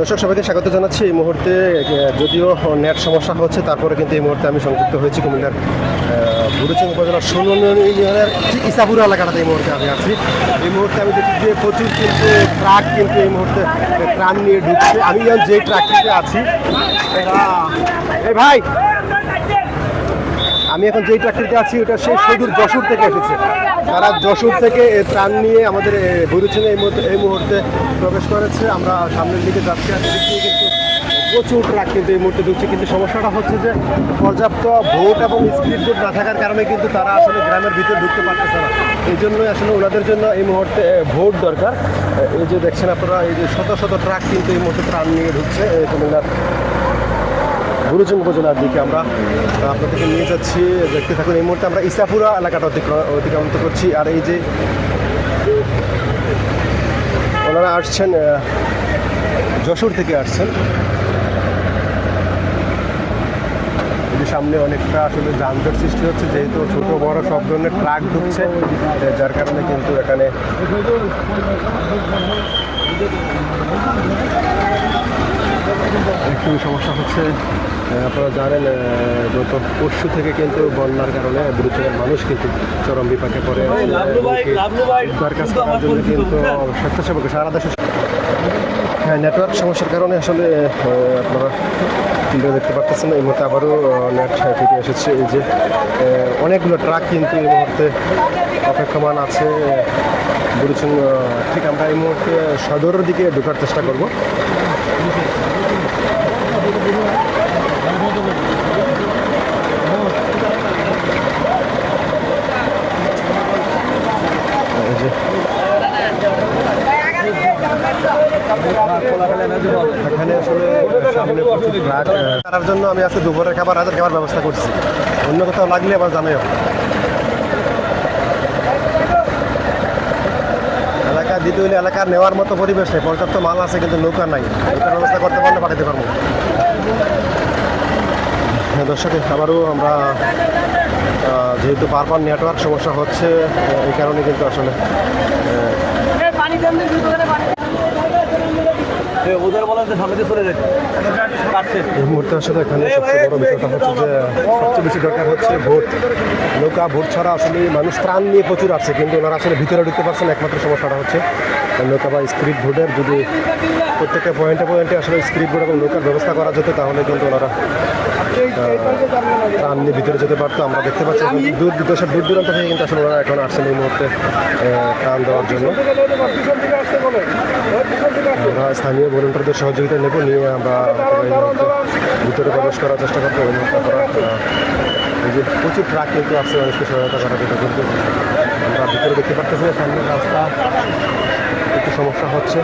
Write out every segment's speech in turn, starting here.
দর্শক সবাইকে স্বাগত জানাচ্ছি। এই মুহূর্তে যদিও নেট সমস্যা হচ্ছে, তারপরে কিন্তু এই মুহূর্তে আমি সংযুক্ত হয়েছি কুমিল্লার বুড়ুচং উপজেলার 16 ইউনিয়নের ইসাপুরা এলাকাটাতে এই মুহূর্তে আমি আছি। এই মুহূর্তে আমি দেখি যে প্রচুর কিন্তু ট্রাক কিন্তু এই মুহূর্তে ত্রাণ নিয়ে ঢুকছে। আমি যে ট্রাকটিতে আছি, এই ভাই, আমি এখন যেই ট্রাকটিতে আছি ওটা সেই সুদূর যশোর থেকে এসেছে। তারা যশোর থেকে ত্রাণ নিয়ে আমাদের বুড়ুচংয়ে এই মুহূর্তে প্রবেশ করেছে। আমরা সামনের দিকে যাচ্ছি, আর এদিক দিয়ে কিন্তু প্রচুর ট্রাক কিন্তু এই মুহূর্তে ঢুকছে। কিন্তু সমস্যাটা হচ্ছে যে পর্যাপ্ত ভোট এবং স্পিড বোট না থাকার কারণে কিন্তু তারা আসলে গ্রামের ভিতরে ঢুকতে পারতেছে না। এই জন্যই আসলে ওনাদের জন্য এই মুহূর্তে ভোট দরকার। এই যে দেখছেন আপনারা, এই যে শত শত ট্রাক কিন্তু এই মুহূর্তে ত্রাণ নিয়ে ঢুকছে কুমিল্লার বুড়ুচং উপজেলার দিকে। আমরা আপনাদেরকে নিয়ে যাচ্ছি, দেখতে থাকুন। এই মুহূর্তে আমরা ইসাপুরা এলাকাটা অতিক্রান্ত করছি। আর এই যে ওনারা আসছেন যশোর থেকে আসছেন। সামনে অনেকটা আসলে যানজট সৃষ্টি হচ্ছে, যেহেতু ছোট বড় সব ধরনের ট্রাক ঢুকছে, যার কারণে কিন্তু এখানে একটু সমস্যা হচ্ছে। আপনারা জানেন গত পরশু থেকে কিন্তু বন্যার কারণে বুড়ুচংয়ের মানুষ কিন্তু চরম বিপাকে পড়ে। উদ্ধার কাজ করার জন্য কিন্তু স্বেচ্ছাসেবক সারা দেশে নেটওয়ার্ক সমস্যার কারণে আসলে আপনারা দেখতে পাচ্ছেন। এই মুহূর্তে আবারও নেট ফিরে এসেছে। এই যে অনেকগুলো ট্রাক কিন্তু এই মুহূর্তে অপেক্ষমান আছে বুড়ুচং। ঠিক আমরা এই মুহূর্তে সদরের দিকে ঢোকার চেষ্টা করব। এখানে আসলে সামনে প্রচুর ট্রাক করার জন্য আমি আজকে দুপুরের খাবার, রাতের খাবার ব্যবস্থা করছি। অন্য কোথাও লাগলে আবার জানাইও। এলাকা দিতে হইলে এলাকার নেওয়ার মতো পরিবেশ নেই, পর্যাপ্ত মাল আছে কিন্তু নৌকা নাই। নৌকার ব্যবস্থা করতে পারলে পাঠাতে পারবো। দর্শক, আবারও আমরা যেহেতু বারবার নেটওয়ার্ক সমস্যা হচ্ছে, এই কারণে কিন্তু আসলে এই মুহূর্তে আসলে এখানে সবচেয়ে বড় বিষয়টা হচ্ছে যে সবচেয়ে বেশি দরকার হচ্ছে ভোট। নৌকা ভোট ছাড়া আসলে মানুষ ত্রাণ নিয়ে প্রচুর আছে, কিন্তু ওনারা আসলে ভিতরে ঢুকতে পারছেন। একমাত্র সমস্যাটা হচ্ছে নৌকা বা স্পিড বোটের যদি প্রত্যেকটা পয়েন্টে পয়েন্টে আসলে স্পিড বোট এবং নৌকার ব্যবস্থা করা যেত, তাহলে কিন্তু ওনারা ত্রাণ নিয়ে ভিতরে যেতে পারতো। আমরা দেখতে পাচ্ছি দূর দূরান্ত থেকে কিন্তু আসলে ওনারা এখন আসছেন এই মুহূর্তে ত্রাণ দেওয়ার জন্য। আমরা স্থানীয় ভলেন্টিয়ারদের সহযোগিতা নেব, নিয়ে আমরা ভিতরে প্রবেশ করার চেষ্টা করবো। এই যে প্রচুর ট্রাক কিন্তু আসছে মানুষকে সহায়তা করার জন্য, কিন্তু আমরা ভিতরে দেখতে পাচ্ছি না, সামনের রাস্তা একটু সমস্যা হচ্ছে।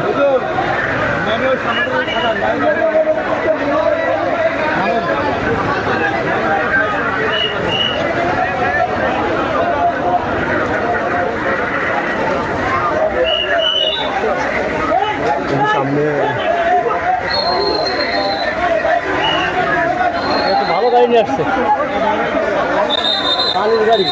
সামনে ভালো গাড়ি নিয়ে আসছে, পানির গাড়ি।